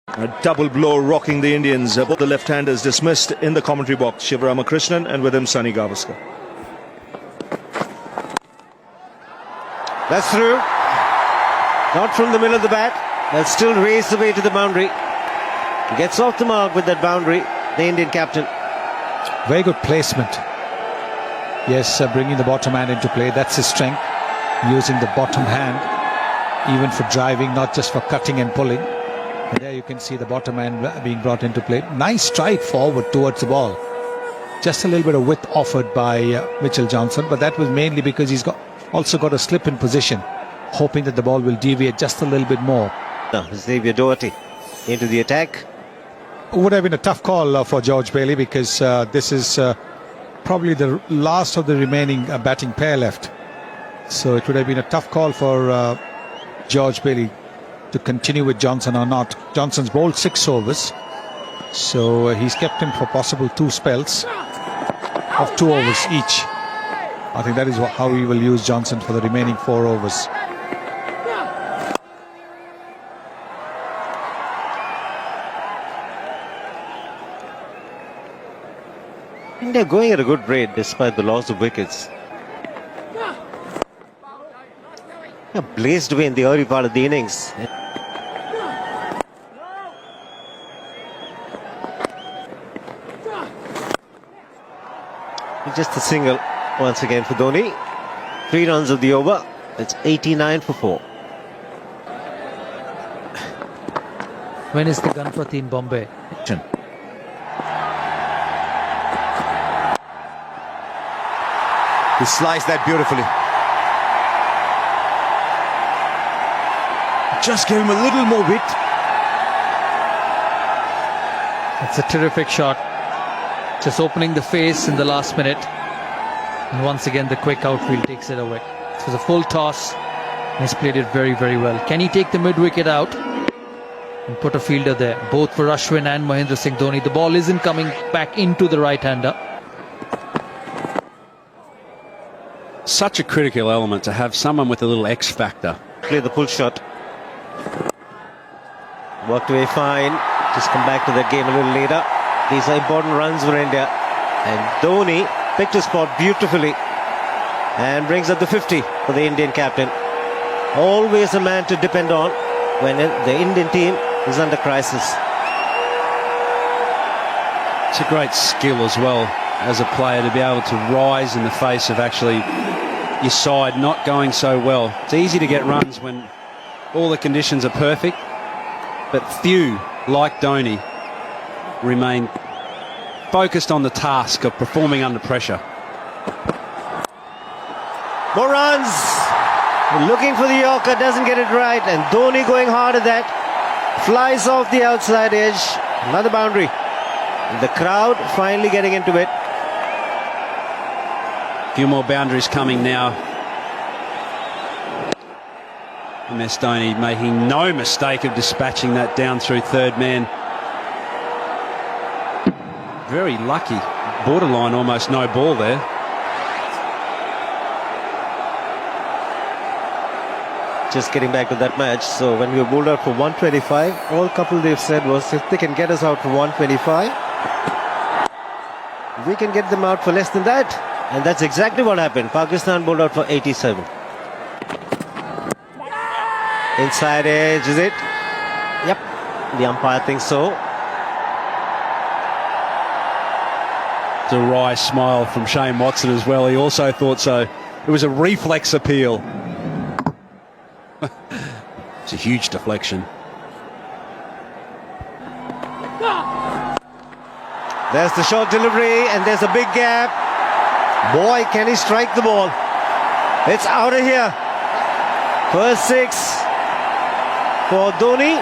A double blow rocking the Indians. Both the left-handers dismissed in the commentary box. Krishnan and with him Sunny Gavaskar. That's through. Not from the middle of the bat. They'll still race the way to the boundary. Gets off the mark with that boundary, the Indian captain. Very good placement. Yes, bringing the bottom hand into play. That's his strength. Using the bottom hand, even for driving, not just for cutting and pulling. And there you can see the bottom hand being brought into play. Nice stride forward towards the ball. Just a little bit of width offered by Mitchell Johnson, but that was mainly because he's also got a slip in position, hoping that the ball will deviate just a little bit more. Xavier Doherty into the attack. Would have been a tough call for George Bailey, because this is probably the last of the remaining batting pair left. So it would have been a tough call for George Bailey to continue with Johnson or not. Johnson's bowled 6 overs, so he's kept him for possible 2 spells of 2 overs each. I think that is how he will use Johnson for the remaining 4 overs. They're going at a good rate despite the loss of wickets. Blazed away in the early part of the innings. Just a single once again for Dhoni. 3 runs of the over. It's 89 for 4. When is the Ganpati in Bombay? He sliced that beautifully. Just give him a little more width. It's a terrific shot. Just opening the face in the last minute. And once again the quick outfield takes it away. It was a full toss. He's played it very, very well. Can he take the mid-wicket out and put a fielder there? Both for Ashwin and Mahendra Singh Dhoni. The ball isn't coming back into the right-hander. Such a critical element to have someone with a little X factor. Play the pull shot. Worked away fine. Just come back to that game a little later. These are important runs for India. And Dhoni picked his spot beautifully and brings up the 50 for the Indian captain. Always a man to depend on when the Indian team is under crisis. It's a great skill as well as a player to be able to rise in the face of actually your side not going so well. It's easy to get runs when all the conditions are perfect, but few, like Dhoni, remain focused on the task of performing under pressure. More runs. Looking for the Yorker, doesn't get it right, and Dhoni going hard at that. Flies off the outside edge. Another boundary. The crowd finally getting into it. A few more boundaries coming now. MS Dhoni making no mistake of dispatching that down through third man. Very lucky. Borderline almost no ball there. Just getting back to that match. So when we were bowled out for 125, all couple they've said was if they can get us out for 125, we can get them out for less than that. And that's exactly what happened. Pakistan bowled out for 87. Inside edge, is it? Yep, the umpire thinks so. It's a wry smile from Shane Watson as well. He also thought so. It was a reflex appeal. It's a huge deflection. There's the short delivery, and there's a big gap. Boy, can he strike the ball. It's out of here. First 6 for Dhoni.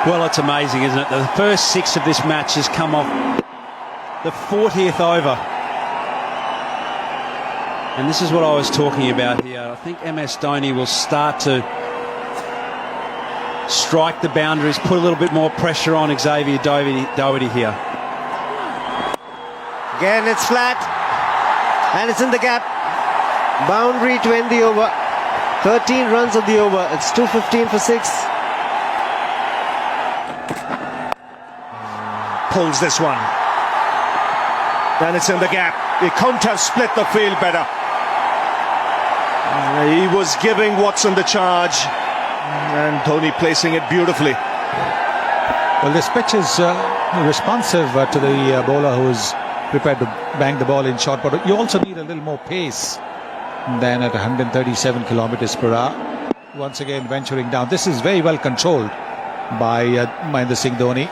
Well, it's amazing, isn't it? The first 6 of this match has come off the 40th over. And this is what I was talking about here. I think MS Dhoni will start to strike the boundaries, put a little bit more pressure on Xavier Doherty here. Again, it's flat. And it's in the gap. Boundary to end the over. 13 runs on the over. It's 215 for 6. Pulls this one. Then it's in the gap. He couldn't have split the field better. He was giving Watson the charge, and Dhoni placing it beautifully. Well, this pitch is responsive to the bowler who's prepared to bang the ball in short, but you also need a little more pace than at 137 kilometers per hour. Once again venturing down. This is very well controlled by Mahendra Singh Dhoni,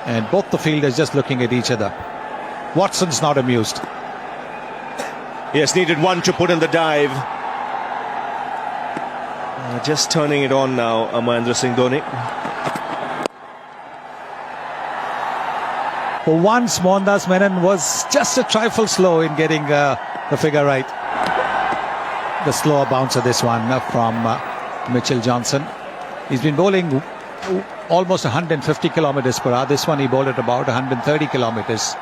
and both the fielders just looking at each other. Watson's not amused. Yes, needed one to put in the dive. Just turning it on now, Mahendra Singh Dhoni. For once, Mohandas Menon was just a trifle slow in getting the figure right. The slower bouncer, this one from Mitchell Johnson. He's been bowling almost 150 kilometers per hour. This one he bowled at about 130 kilometers.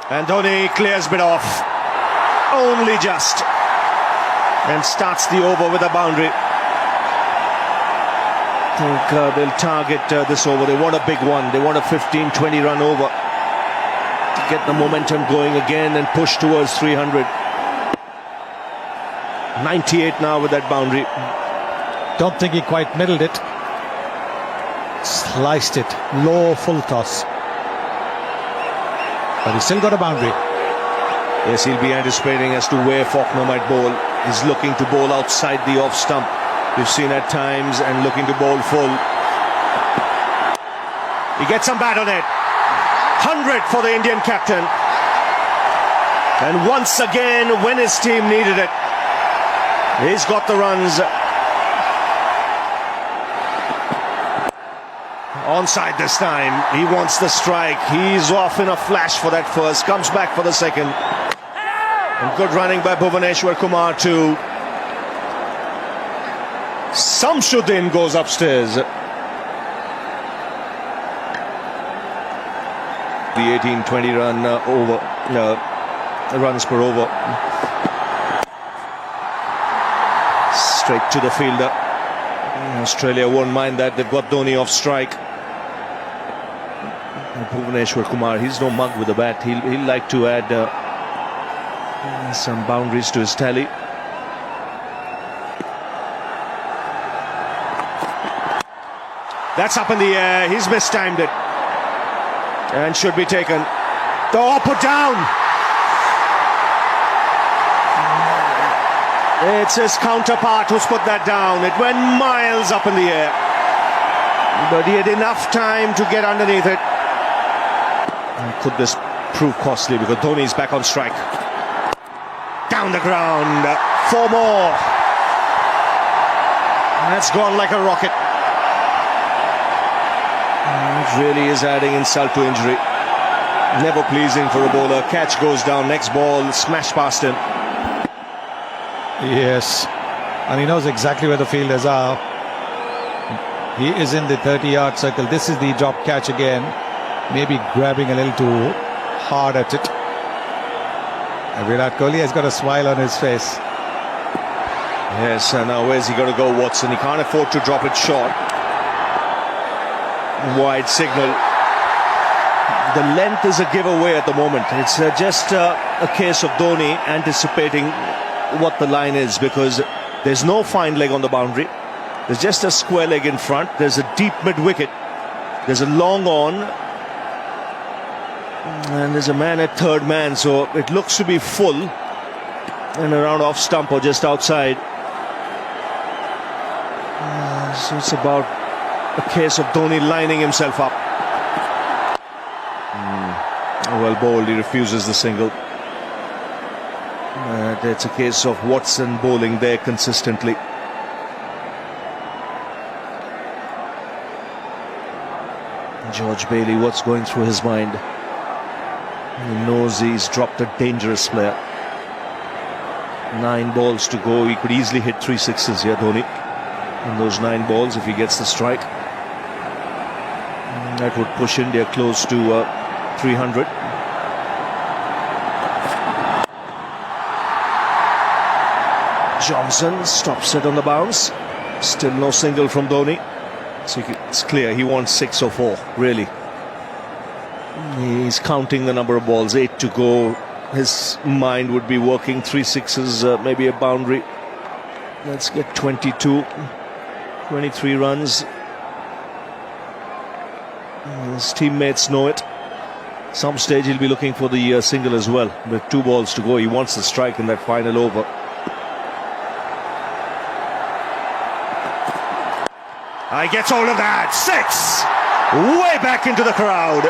And Dhoni clears it off. Only just. And starts the over with a boundary. I think they'll target this over. They want a big one. They want a 15-20 run over to get the momentum going again and push towards 300. 98 now with that boundary. Don't think he quite middled it. Sliced it. Low full toss. But he's still got a boundary. Yes, he'll be anticipating as to where Faulkner might bowl. He's looking to bowl outside the off stump. We've seen at times, and looking to bowl full. He gets some bat on it. 100 for the Indian captain. And once again, when his team needed it, he's got the runs. Onside this time. He wants the strike. He's off in a flash for that first. Comes back for the second. And good running by Bhuvaneshwar Kumar too. Samshuddin goes upstairs. The 18-20 run runs per over. Straight to the fielder. Australia won't mind that. They've got Dhoni off strike. And Bhuvaneshwar Kumar, he's no mug with the bat. He'll like to add some boundaries to his tally. That's up in the air. He's mistimed it. And should be taken. Oh, put down! It's his counterpart who's put that down. It went miles up in the air. But he had enough time to get underneath it. And could this prove costly, because Dhoni's back on strike. Down the ground. 4 more. That's gone like a rocket. It really is adding insult to injury. Never pleasing for a bowler. Catch goes down. Next ball, smash past him. Yes, and he knows exactly where the fielders are. He is in the 30-yard circle. This is the drop catch again. Maybe grabbing a little too hard at it. And Virat Kohli has got a smile on his face. Yes, and now where's he going to go, Watson? He can't afford to drop it short. Wide signal. The length is a giveaway at the moment. It's just a case of Dhoni anticipating what the line is, because there's no fine leg on the boundary. There's just a square leg in front. There's a deep mid-wicket. There's a long on. And there's a man at third man, so it looks to be full and around off stump or just outside. So it's about a case of Dhoni lining himself up. Well bowled, he refuses the single. It's a case of Watson bowling there consistently. George Bailey, what's going through his mind? He knows he's dropped a dangerous player. 9 balls to go. He could easily hit 3 sixes here, Dhoni. In those 9 balls, if he gets the strike, that would push India close to 300. Johnson stops it on the bounce. Still no single from Dhoni. So it's clear he wants 6 or 4, really. He's counting the number of balls, 8 to go. His mind would be working 3 sixes, maybe a boundary. Let's get 22, 23 runs. His teammates know it. Some stage he'll be looking for the single as well. With 2 balls to go, he wants the strike in that final over. I gets all of that. 6! Way back into the crowd.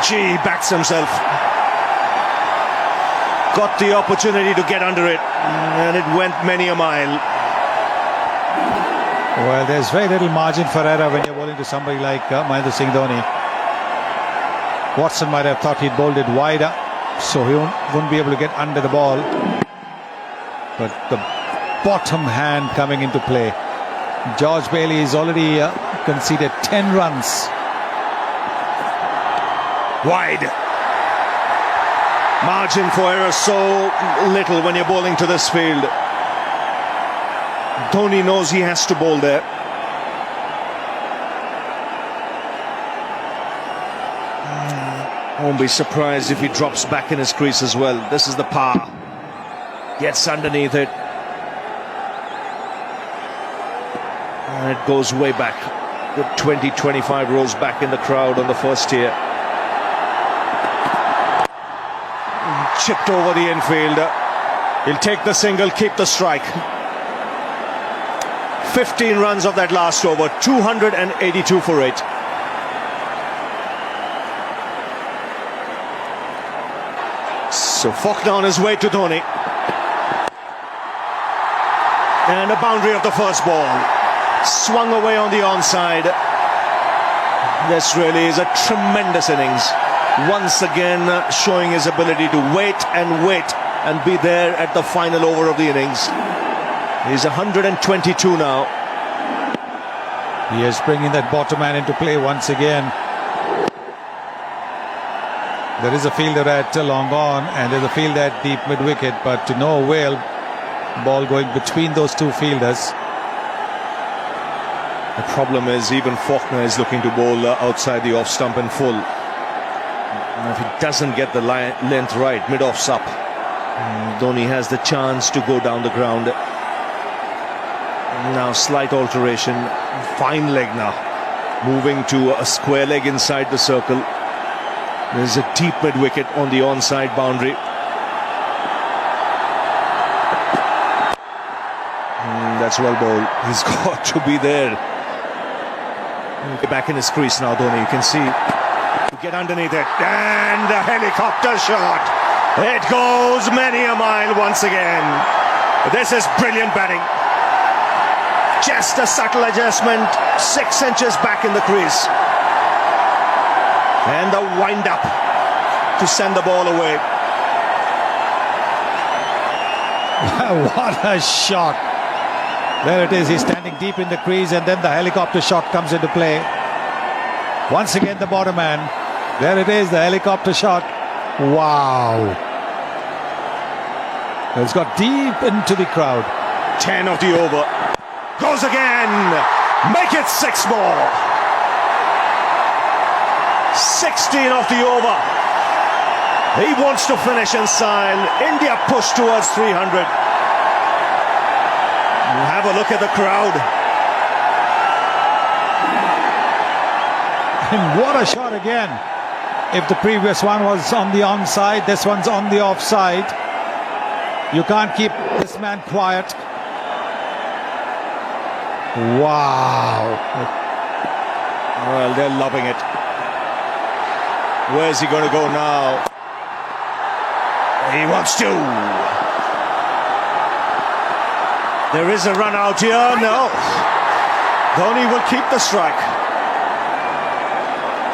Gee, backs himself. Got the opportunity to get under it, and it went many a mile. Well, there's very little margin for error when you're bowling to somebody like Mahendra Singh Dhoni. Watson might have thought he'd bowled it wider, so he wouldn't be able to get under the ball. But the bottom hand coming into play. George Bailey has already conceded 10 runs. Wide. Margin for error so little when you're bowling to this field. Dhoni knows he has to bowl there. Won't be surprised if he drops back in his crease as well. This is the power. Gets underneath it. And it goes way back. The 20-25 rows back in the crowd on the first tier. Chipped over the infielder. He'll take the single, keep the strike. 15 runs of that last over, 282 for 8. So Faulkner on his way to Dhoni. And a boundary of the first ball. Swung away on the onside. This really is a tremendous innings. Once again showing his ability to wait and be there at the final over of the innings. He's 122 now. He is bringing that bottom man into play once again. There is a fielder at long on and there's a fielder at deep mid-wicket, but to no avail. Ball going between those 2 fielders. The problem is even Faulkner is looking to bowl outside the off stump in full. And if he doesn't get the length right, mid-off's up. Dhoni has the chance to go down the ground. Now slight alteration. Fine leg now. Moving to a square leg inside the circle. There's a deep mid-wicket on the onside boundary. That's well bowled. He's got to be there. Back in his crease now, Dhoni. You can see. Get underneath it. And the helicopter shot. It goes many a mile once again. This is brilliant batting. Just a subtle adjustment. 6 inches back in the crease. And the wind up to send the ball away. What a shot. There it is. He's standing deep in the crease and then the helicopter shot comes into play. Once again the bottom man. There it is, the helicopter shot. Wow. It's got deep into the crowd. 10 of the over. Goes again. Make it 6 more. 16 of the over. He wants to finish in style. India push towards 300. Have a look at the crowd. And what a shot again. If the previous one was on the onside, this one's on the offside. You can't keep this man quiet. Wow. Well, they're loving it. Where's he going to go now? He wants to. There is a run out here. No. Dhoni will keep the strike.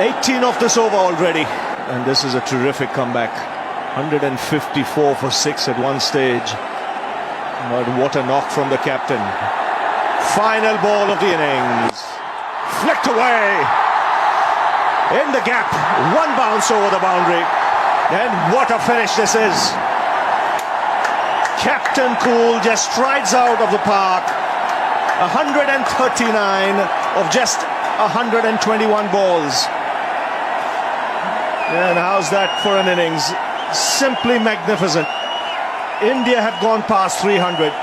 18 off this over already. And this is a terrific comeback. 154 for 6 at one stage. But what a knock from the captain. Final ball of the innings. Flicked away. In the gap. One bounce over the boundary. And what a finish this is. Captain Cool just strides out of the park. 139 of just 121 balls. And how's that for an innings? Simply magnificent. India have gone past 300.